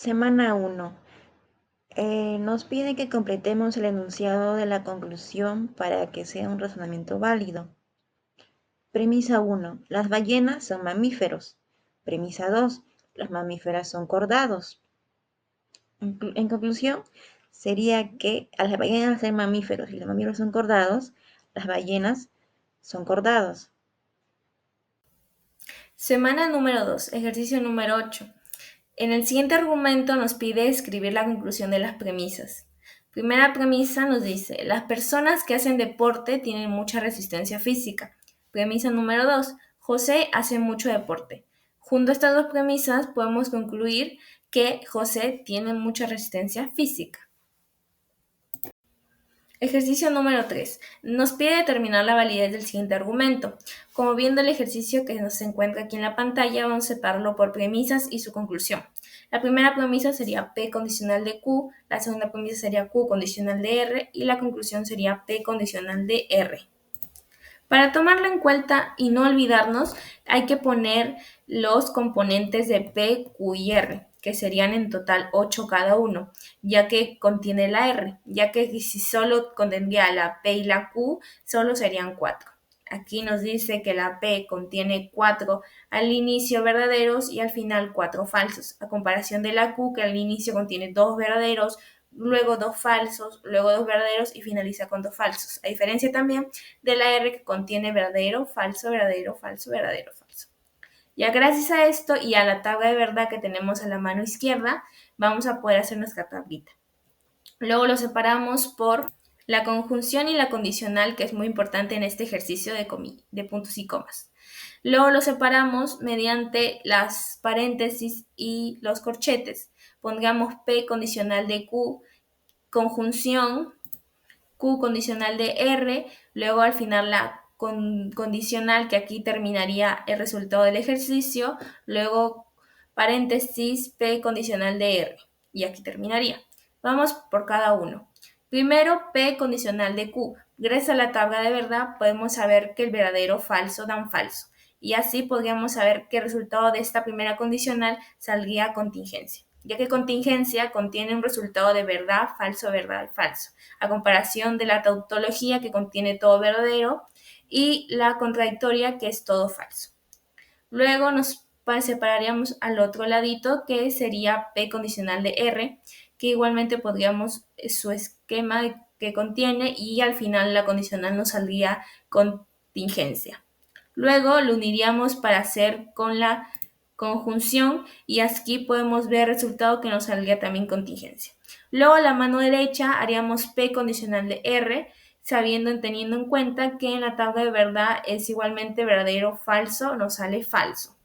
Semana 1. Nos pide que completemos el enunciado de la conclusión para que sea un razonamiento válido. Premisa 1. Las ballenas son mamíferos. Premisa 2. Las mamíferas son cordados. En conclusión, sería que a las ballenas ser mamíferos y los mamíferos son cordados, las ballenas son cordados. Semana número 2, ejercicio número 8. En el siguiente argumento nos pide escribir la conclusión de las premisas. Primera premisa nos dice, las personas que hacen deporte tienen mucha resistencia física. Premisa número 2, José hace mucho deporte. Junto a estas dos premisas podemos concluir que José tiene mucha resistencia física. Ejercicio número 3. Nos pide determinar la validez del siguiente argumento. Como viendo el ejercicio que nos encuentra aquí en la pantalla, vamos a separarlo por premisas y su conclusión. La primera premisa sería P condicional de Q, la segunda premisa sería Q condicional de R y la conclusión sería P condicional de R. Para tomarlo en cuenta y no olvidarnos, hay que poner los componentes de P, Q y R, que serían en total 8 cada uno, ya que contiene la R, ya que si solo contendría la P y la Q, solo serían 4. Aquí nos dice que la P contiene 4 al inicio verdaderos y al final 4 falsos, a comparación de la Q que al inicio contiene 2 verdaderos, luego 2 falsos, luego 2 verdaderos y finaliza con 2 falsos. A diferencia también de la R que contiene verdadero, falso, verdadero, falso, verdadero, falso. Ya gracias a esto y a la tabla de verdad que tenemos a la mano izquierda, vamos a poder hacer nuestra tablita. Luego lo separamos por la conjunción y la condicional, que es muy importante en este ejercicio de puntos y comas. Luego lo separamos mediante las paréntesis y los corchetes. Pongamos P condicional de Q, conjunción Q condicional de R, luego al final la condicional que aquí terminaría el resultado del ejercicio, luego paréntesis P condicional de R y aquí terminaría. Vamos por cada uno. Primero P condicional de Q. Gracias a la tabla de verdad podemos saber que el verdadero falso dan falso y así podríamos saber que el resultado de esta primera condicional saldría contingencia, ya que contingencia contiene un resultado de verdad, falso, falso, a comparación de la tautología que contiene todo verdadero y la contradictoria que es todo falso. Luego nos separaríamos al otro ladito que sería P condicional de R, que igualmente podríamos su esquema que contiene y al final la condicional nos saldría contingencia. Luego lo uniríamos para hacer con la conjunción y aquí podemos ver el resultado que nos saldría también contingencia. Luego a la mano derecha haríamos P condicional de R, sabiendo, teniendo en cuenta que en la tabla de verdad es igualmente verdadero, falso, nos sale falso.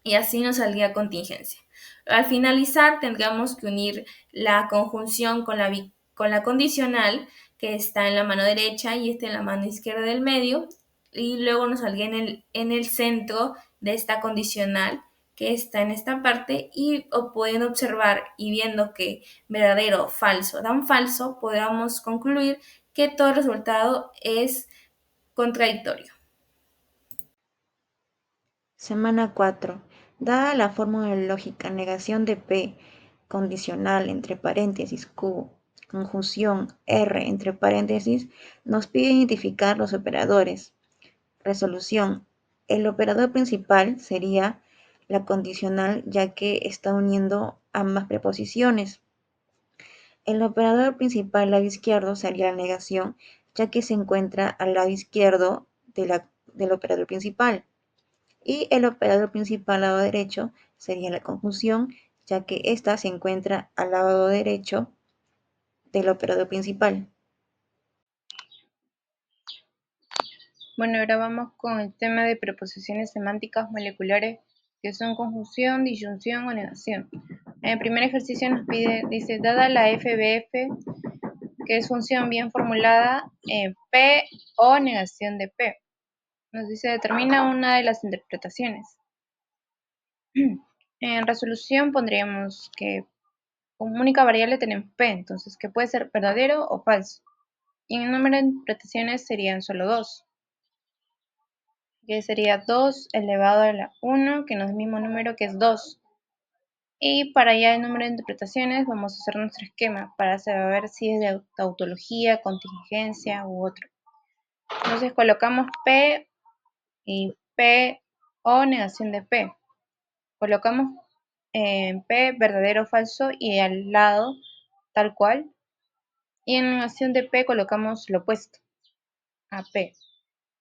Y así nos saldría contingencia. Al finalizar tendríamos que unir la conjunción con la condicional, que está en la mano derecha y está en la mano izquierda del medio, y luego nos saldría en el centro de esta condicional que está en esta parte y pueden observar y viendo que verdadero, falso, dan falso, podamos concluir que todo el resultado es contradictorio. Semana 4. Dada la fórmula lógica negación de P, condicional entre paréntesis Q, conjunción R entre paréntesis, nos pide identificar los operadores. Resolución. El operador principal sería la condicional ya que está uniendo ambas preposiciones. El operador principal al lado izquierdo sería la negación ya que se encuentra al lado izquierdo del operador principal. Y el operador principal al lado derecho sería la conjunción, ya que ésta se encuentra al lado derecho del operador principal. Bueno, ahora vamos con el tema de preposiciones semánticas moleculares, que son conjunción, disyunción o negación. En el primer ejercicio nos pide, dice, dada la FBF, que es función bien formulada en P o negación de P. Nos dice, determina una de las interpretaciones. En resolución pondríamos que como única variable tenemos P, entonces que puede ser verdadero o falso. Y en el número de interpretaciones serían solo dos, que sería 2 elevado a la 1, que no es el mismo número que es 2. Y para ya el número de interpretaciones vamos a hacer nuestro esquema para saber si es de tautología, contingencia u otro. Entonces colocamos P y P o negación de P. Colocamos en P verdadero o falso y al lado tal cual. Y en negación de P colocamos lo opuesto a P,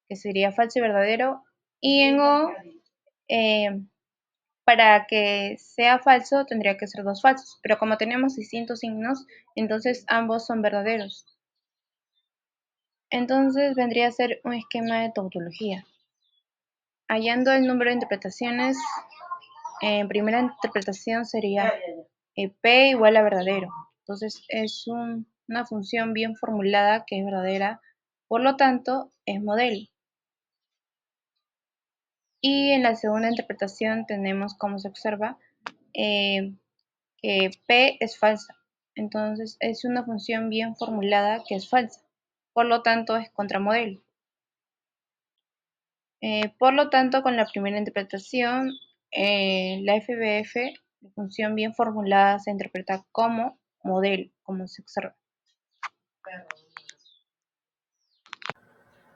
que sería falso y verdadero. Y en O, para que sea falso tendría que ser dos falsos, pero como tenemos distintos signos, entonces ambos son verdaderos. Entonces vendría a ser un esquema de tautología. Hallando el número de interpretaciones, en primera interpretación sería P igual a verdadero. Entonces es una función bien formulada que es verdadera, por lo tanto es modelo. Y en la segunda interpretación tenemos, como se observa, que P es falsa. Entonces es una función bien formulada que es falsa. Por lo tanto es contramodelo. Por lo tanto, con la primera interpretación, la FBF, la función bien formulada, se interpreta como modelo, como se observa.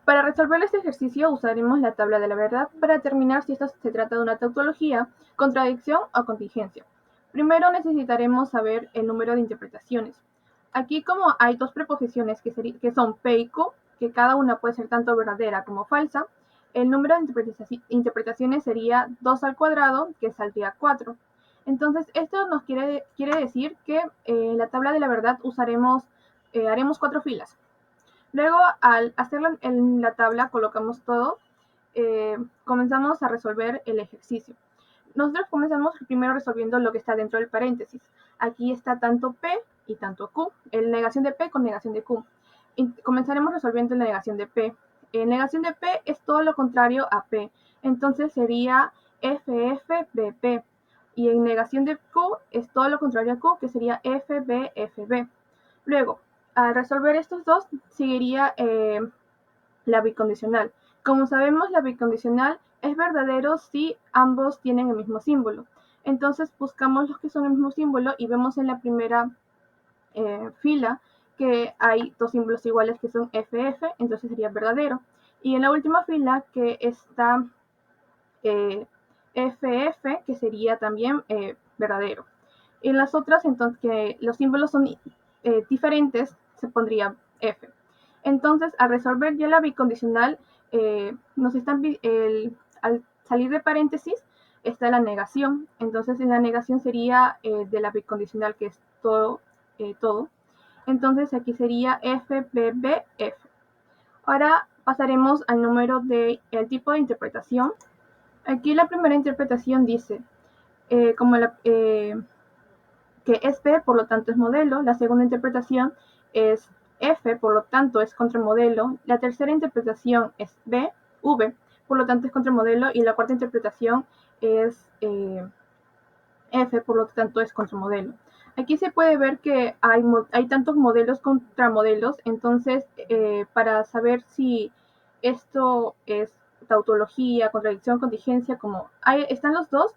Para resolver este ejercicio usaremos la tabla de la verdad para determinar si esto se trata de una tautología, contradicción o contingencia. Primero necesitaremos saber el número de interpretaciones. Aquí como hay dos preposiciones que son P y Q, que cada una puede ser tanto verdadera como falsa, el número de interpretaciones sería 2 al cuadrado, que saldría 4. Entonces esto nos quiere decir que en la tabla de la verdad haremos 4 filas. Luego, al hacerlo en la tabla, colocamos todo, comenzamos a resolver el ejercicio. Nosotros comenzamos primero resolviendo lo que está dentro del paréntesis. Aquí está tanto P y tanto Q, el negación de P con negación de Q. Y comenzaremos resolviendo la negación de P. Negación de P es todo lo contrario a P, entonces sería FFBP. Y en negación de Q es todo lo contrario a Q, que sería FBFB. Luego, al resolver estos dos, seguiría la bicondicional. Como sabemos, la bicondicional es verdadero si ambos tienen el mismo símbolo. Entonces buscamos los que son el mismo símbolo y vemos en la primera fila que hay dos símbolos iguales que son FF, entonces sería verdadero. Y en la última fila que está FF, que sería también verdadero. En las otras, entonces, que los símbolos son diferentes, se pondría F. Entonces, al resolver ya la bicondicional, al salir de paréntesis, está la negación. Entonces, en la negación sería de la bicondicional, que es todo, todo. Entonces, aquí sería F, B, B, F. Ahora pasaremos al número del tipo de interpretación. Aquí la primera interpretación dice, que es P, por lo tanto es modelo. La segunda interpretación es F, por lo tanto es contramodelo. La tercera interpretación es B, V, por lo tanto es contramodelo. Y la cuarta interpretación es F, por lo tanto es contramodelo. Aquí se puede ver que hay tantos modelos contramodelos, entonces para saber si esto es tautología, contradicción, contingencia, como están los dos,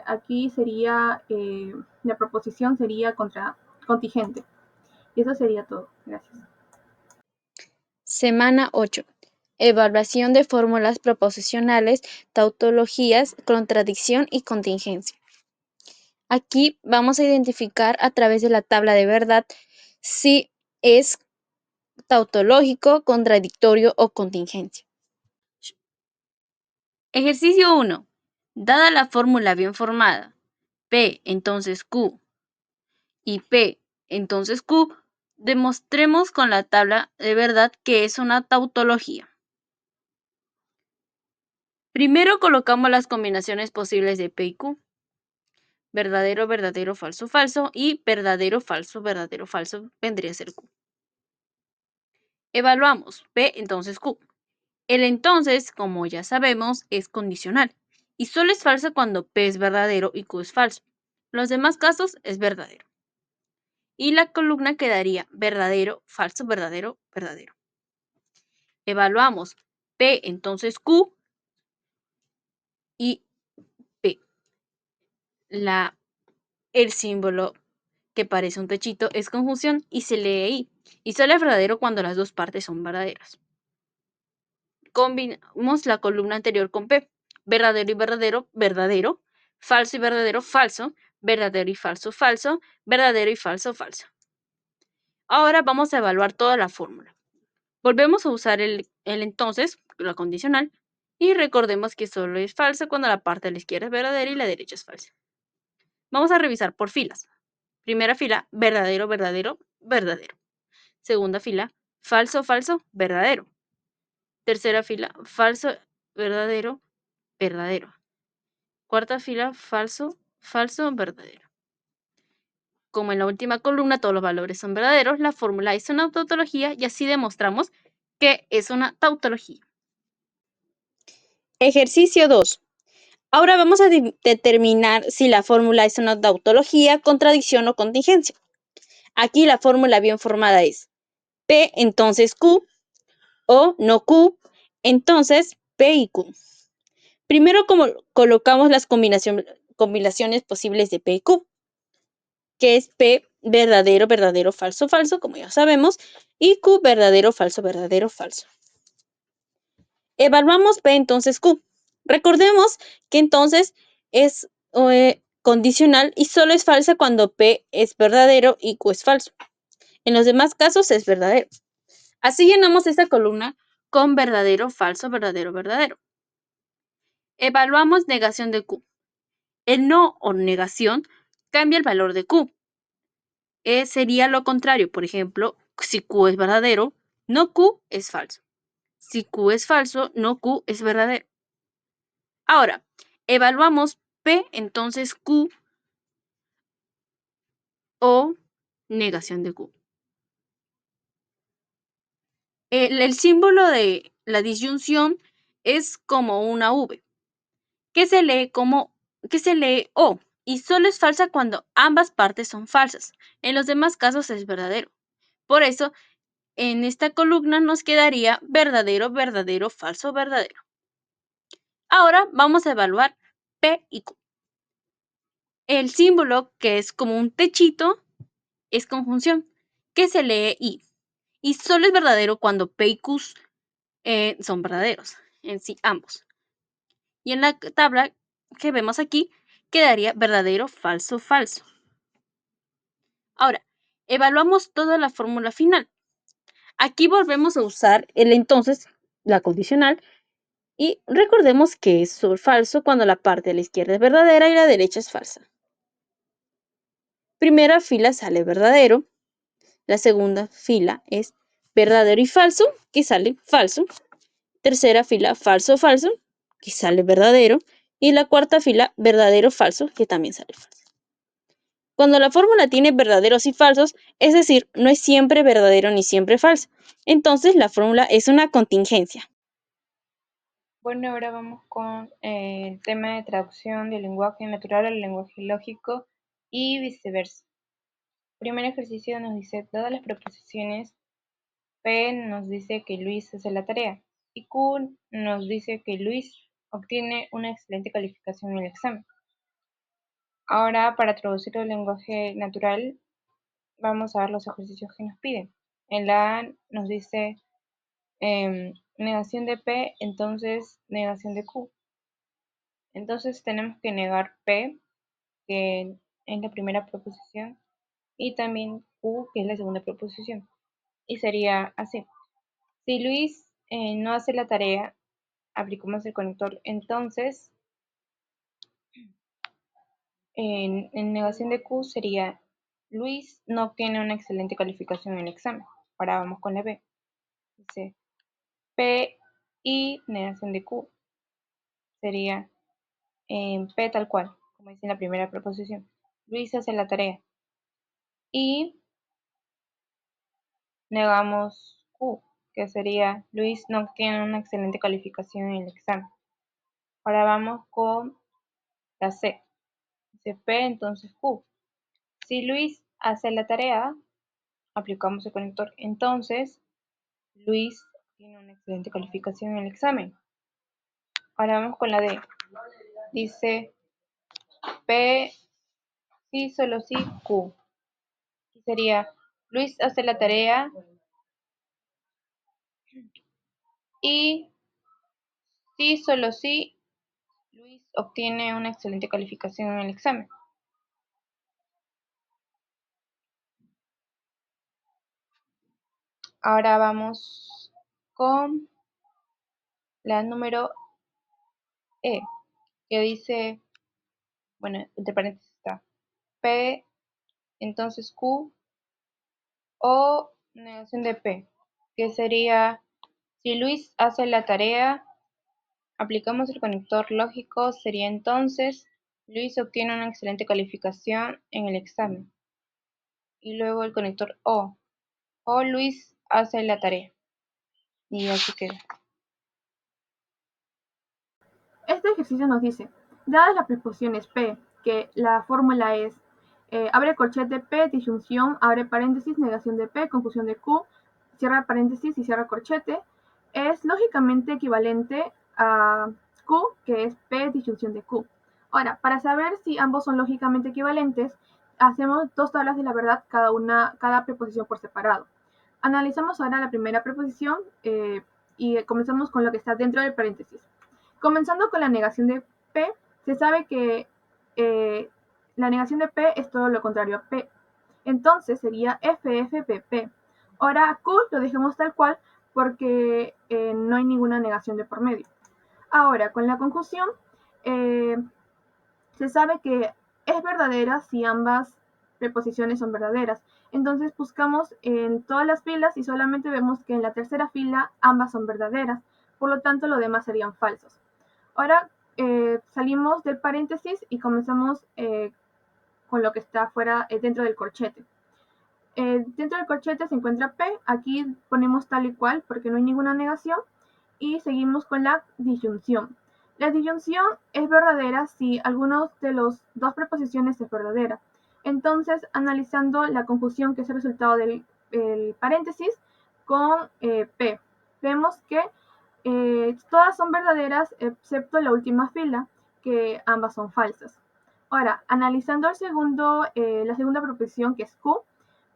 aquí sería, la proposición sería contingente. Y eso sería todo. Gracias. Semana 8. Evaluación de fórmulas proposicionales, tautologías, contradicción y contingencia. Aquí vamos a identificar a través de la tabla de verdad si es tautológico, contradictorio o contingencia. Ejercicio 1. Dada la fórmula bien formada, P entonces Q y P entonces Q, demostremos con la tabla de verdad que es una tautología. Primero colocamos las combinaciones posibles de P y Q. Verdadero, verdadero, falso, falso y verdadero, falso, verdadero, falso vendría a ser Q. Evaluamos P entonces Q. El entonces, como ya sabemos, es condicional y solo es falso cuando P es verdadero y Q es falso. Los demás casos es verdadero. Y la columna quedaría verdadero, falso, verdadero, verdadero. Evaluamos P entonces Q y P. La El símbolo que parece un techito es conjunción y se lee I. Y solo es verdadero cuando las dos partes son verdaderas. Combinamos la columna anterior con P. Verdadero y verdadero, verdadero. Falso y verdadero, falso. Verdadero y falso, falso. Verdadero y falso, falso. Ahora vamos a evaluar toda la fórmula. Volvemos a usar el entonces, la condicional, y recordemos que solo es falso cuando la parte de la izquierda es verdadera y la derecha es falsa. Vamos a revisar por filas. Primera fila, verdadero, verdadero, verdadero. Segunda fila, falso, falso, verdadero. Tercera fila, falso, verdadero, verdadero. Cuarta fila, falso, falso, verdadero. Como en la última columna todos los valores son verdaderos, la fórmula es una tautología y así demostramos que es una tautología. Ejercicio 2. Ahora vamos a determinar si la fórmula es una tautología, contradicción o contingencia. Aquí la fórmula bien formada es P, entonces Q, o no Q, entonces P y Q. Primero colocamos las combinaciones posibles de P y Q, que es P verdadero, verdadero, falso, falso, como ya sabemos, y Q verdadero, falso, verdadero, falso. Evaluamos P entonces Q. Recordemos que entonces es condicional y solo es falsa cuando P es verdadero y Q es falso. En los demás casos es verdadero. Así llenamos esta columna con verdadero, falso, verdadero, verdadero. Evaluamos negación de Q. El no o negación cambia el valor de Q. Sería lo contrario. Por ejemplo, si Q es verdadero, no Q es falso. Si Q es falso, no Q es verdadero. Ahora, evaluamos P, entonces Q o negación de Q. El símbolo de la disyunción es como una V, que se lee O, y solo es falsa cuando ambas partes son falsas. En los demás casos es verdadero. Por eso, en esta columna nos quedaría verdadero, verdadero, falso, verdadero. Ahora vamos a evaluar P y Q. El símbolo, que es como un techito, es conjunción, que se lee I. Y solo es verdadero cuando P y Q son verdaderos, en sí ambos. Y en la tabla que vemos aquí, quedaría verdadero, falso, falso. Ahora, evaluamos toda la fórmula final. Aquí volvemos a usar el entonces, la condicional, y recordemos que es falso cuando la parte de la izquierda es verdadera y la derecha es falsa. Primera fila sale verdadero, la segunda fila es verdadero y falso, que sale falso. Tercera fila falso, falso, que sale verdadero. Y la cuarta fila verdadero, falso, que también sale falso. Cuando la fórmula tiene verdaderos y falsos, es decir, no es siempre verdadero ni siempre falso, entonces la fórmula es una contingencia. Bueno, ahora vamos con el tema de traducción del lenguaje natural al lenguaje lógico y viceversa. Primer ejercicio nos dice, dadas las proposiciones, P nos dice que Luis hace la tarea y Q nos dice que Luis obtiene una excelente calificación en el examen. Ahora, para traducir el lenguaje natural, vamos a ver los ejercicios que nos piden. En la A nos dice negación de P, entonces negación de Q. Entonces tenemos que negar P, que es la primera proposición, y también Q, que es la segunda proposición. Y sería así. Si Luis no hace la tarea, aplicamos el conector. Entonces, en negación de Q sería Luis no obtiene una excelente calificación en el examen. Ahora vamos con la B. Dice P y negación de Q sería P tal cual, como dice en la primera proposición. Luis hace la tarea y negamos Q, que sería Luis no obtiene una excelente calificación en el examen. Ahora vamos con la C. Dice P, entonces Q. Si Luis hace la tarea, aplicamos el conector. Entonces, Luis tiene una excelente calificación en el examen. Ahora vamos con la D. Dice P sí, solo sí, Q. Y sería Luis hace la tarea y sí, solo sí, Luis obtiene una excelente calificación en el examen. Ahora vamos con la número E, que dice, bueno, entre paréntesis está P, entonces Q o negación de P, que sería, si Luis hace la tarea, aplicamos el conector lógico, sería entonces, Luis obtiene una excelente calificación en el examen. Y luego el conector o Luis hace la tarea. Y así queda. Este ejercicio nos dice, dadas las preposiciones P, que la fórmula es abre corchete P, disyunción, abre paréntesis, negación de P, confusión de Q, cierra paréntesis y cierra corchete, es lógicamente equivalente a Q, que es P, disyunción de Q. Ahora, para saber si ambos son lógicamente equivalentes, hacemos dos tablas de la verdad, cada preposición por separado. Analizamos ahora la primera preposición y comenzamos con lo que está dentro del paréntesis. Comenzando con la negación de P, se sabe que la negación de P es todo lo contrario a P. Entonces sería FFPP. Ahora Q lo dejemos tal cual porque no hay ninguna negación de por medio. Ahora, con la conjunción, se sabe que es verdadera si ambas preposiciones son verdaderas. Entonces buscamos en todas las filas y solamente vemos que en la tercera fila ambas son verdaderas. Por lo tanto, los demás serían falsos. Ahora salimos del paréntesis y comenzamos con lo que está fuera dentro del corchete. Dentro del corchete se encuentra P, aquí ponemos tal y cual porque no hay ninguna negación y seguimos con la disyunción. La disyunción es verdadera si alguno de los dos preposiciones es verdadera. Entonces, analizando la conjunción que es el resultado del paréntesis con P, vemos que todas son verdaderas excepto la última fila, que ambas son falsas. Ahora, analizando la segunda proposición que es Q,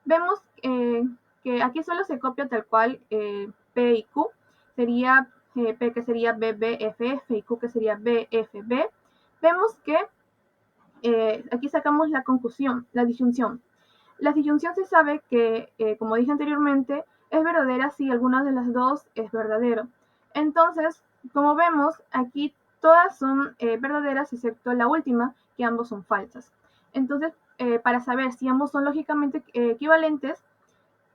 vemos que aquí solo se copia tal cual P y Q, sería P que sería BBFF y Q que sería BFB. Vemos que aquí sacamos la conjunción, la disyunción. La disyunción se sabe que, como dije anteriormente, es verdadera si alguna de las dos es verdadero. Entonces, como vemos, aquí todas son verdaderas excepto la última, que ambos son falsas. Entonces, para saber si ambos son lógicamente equivalentes,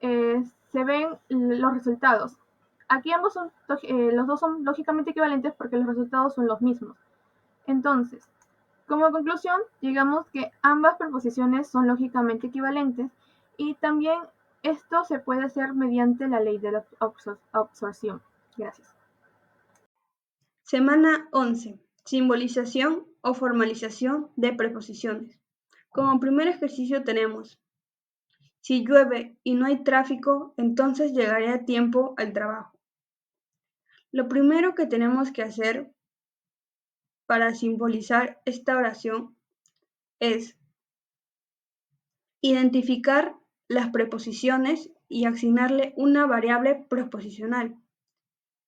se ven los resultados. Aquí los dos son lógicamente equivalentes porque los resultados son los mismos. Entonces, como conclusión, digamos que ambas preposiciones son lógicamente equivalentes y también esto se puede hacer mediante la ley de la absorción. Gracias. Semana 11. Simbolización o formalización de preposiciones. Como primer ejercicio tenemos, si llueve y no hay tráfico, entonces llegaré a tiempo al trabajo. Lo primero que tenemos que hacer para simbolizar esta oración es identificar las preposiciones y asignarle una variable preposicional.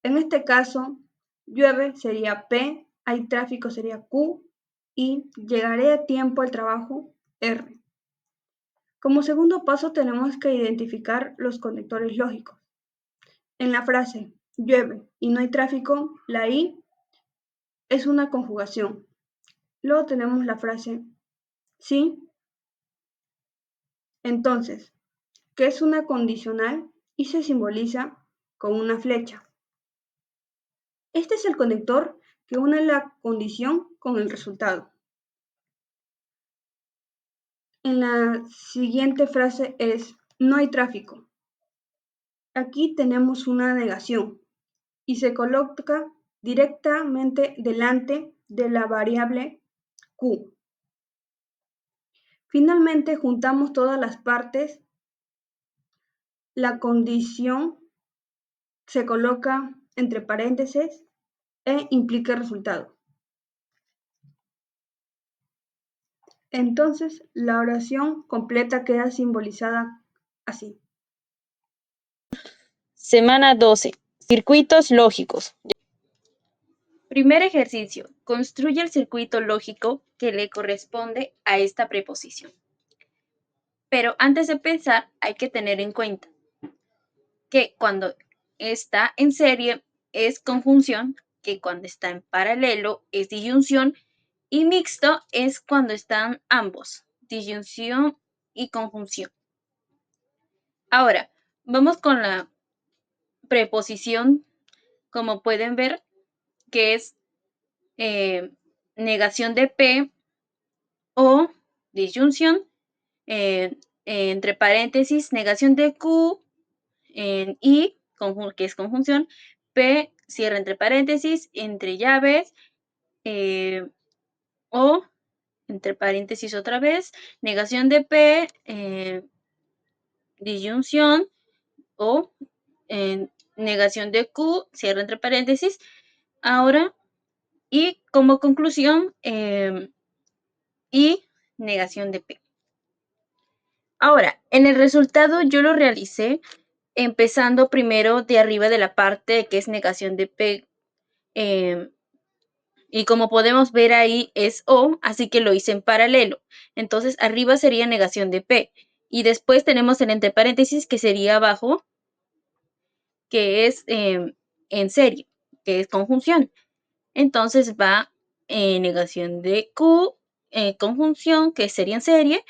En este caso, llueve sería P, hay tráfico sería Q y llegaré a tiempo al trabajo R. Como segundo paso tenemos que identificar los conectores lógicos. En la frase llueve y no hay tráfico, la I es una conjugación. Luego tenemos la frase sí, entonces, que es una condicional y se simboliza con una flecha. Este es el conector que une la condición con el resultado. En la siguiente frase es no hay tráfico. Aquí tenemos una negación y se coloca directamente delante de la variable Q. Finalmente juntamos todas las partes. La condición se coloca entre paréntesis e implica el resultado. Entonces, la oración completa queda simbolizada así. Semana 12. Circuitos lógicos. Primer ejercicio. Construye el circuito lógico que le corresponde a esta preposición. Pero antes de empezar, hay que tener en cuenta que cuando está en serie es conjunción, que cuando está en paralelo es disyunción, y mixto es cuando están ambos, disyunción y conjunción. Ahora, vamos con la preposición, como pueden ver, que es negación de P o disyunción, entre paréntesis, negación de Q y, que es conjunción, P, cierra entre paréntesis, entre llaves, o, entre paréntesis otra vez, negación de P, disyunción, o negación de Q, cierra entre paréntesis. Ahora, y como conclusión, y negación de P. Ahora, en el resultado yo lo realicé empezando primero de arriba de la parte que es negación de P. Y como podemos ver ahí es O, así que lo hice en paralelo. Entonces arriba sería negación de P. Y después tenemos el entre paréntesis que sería abajo, que es en serie, que es conjunción. Entonces va negación de Q, conjunción, que sería en serie,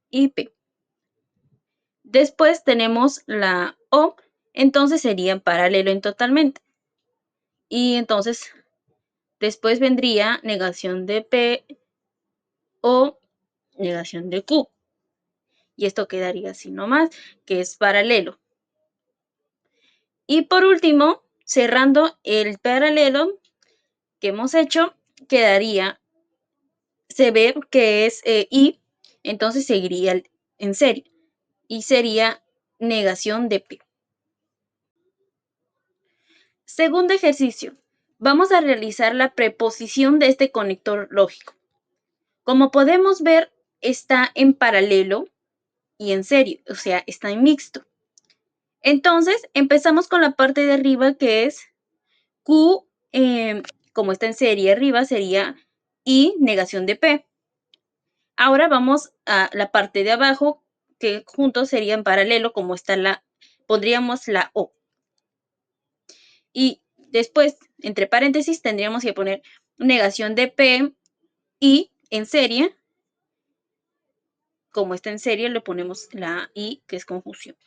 y P. Después tenemos la O, entonces sería en paralelo en totalmente. Y entonces después vendría negación de P o negación de Q. Y esto quedaría así nomás, que es paralelo. Y por último, cerrando el paralelo que hemos hecho, quedaría, se ve que es I, entonces seguiría en serie. Y sería negación de P. Segundo ejercicio. Vamos a realizar la preposición de este conector lógico. Como podemos ver, está en paralelo y en serie, o sea, está en mixto. Entonces, empezamos con la parte de arriba que es Q, como está en serie arriba, sería I, negación de P. Ahora vamos a la parte de abajo, que juntos sería en paralelo, como está pondríamos la O. Y después, entre paréntesis, tendríamos que poner negación de P y en serie, como está en serie, le ponemos la I, que es conjunción.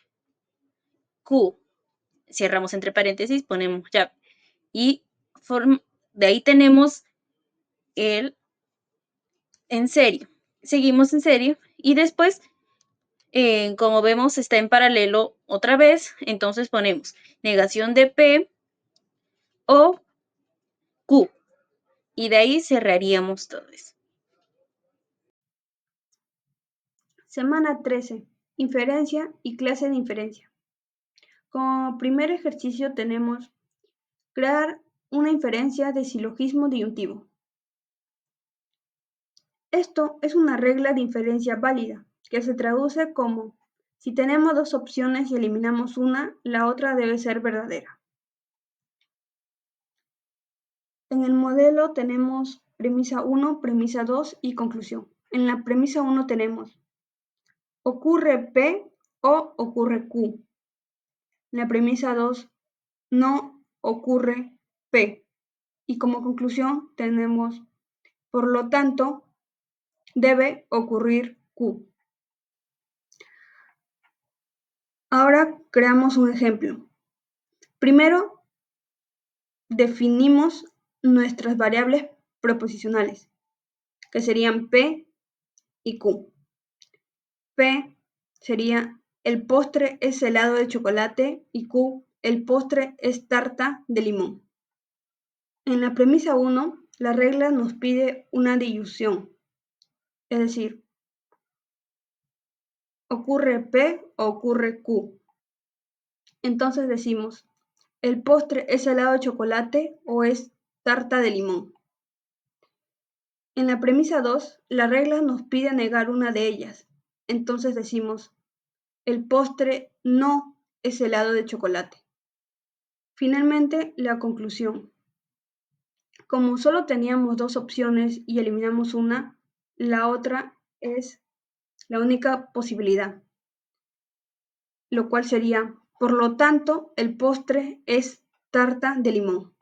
Q, cerramos entre paréntesis, ponemos ya. Y de ahí tenemos el en serio. Seguimos en serio y después, como vemos, está en paralelo otra vez. Entonces ponemos negación de P o Q. Y de ahí cerraríamos todo eso. Semana 13. Inferencia y clase de inferencia. Como primer ejercicio tenemos crear una inferencia de silogismo disyuntivo. Esto es una regla de inferencia válida, que se traduce como: si tenemos dos opciones y eliminamos una, la otra debe ser verdadera. En el modelo tenemos premisa 1, premisa 2 y conclusión. En la premisa 1 tenemos ocurre P o ocurre Q. En la premisa 2 no ocurre P. Y como conclusión tenemos, por lo tanto, debe ocurrir Q. Ahora creamos un ejemplo. Primero, definimos nuestras variables proposicionales, que serían P y Q. P sería el postre es helado de chocolate y Q el postre es tarta de limón. En la premisa 1, la regla nos pide una disyunción, es decir, ocurre P o ocurre Q. Entonces decimos, ¿el postre es helado de chocolate o es tarta de limón? En la premisa 2, la regla nos pide negar una de ellas. Entonces decimos, el postre no es helado de chocolate. Finalmente, la conclusión. Como solo teníamos dos opciones y eliminamos una, la otra es la única posibilidad, lo cual sería, por lo tanto, el postre es tarta de limón.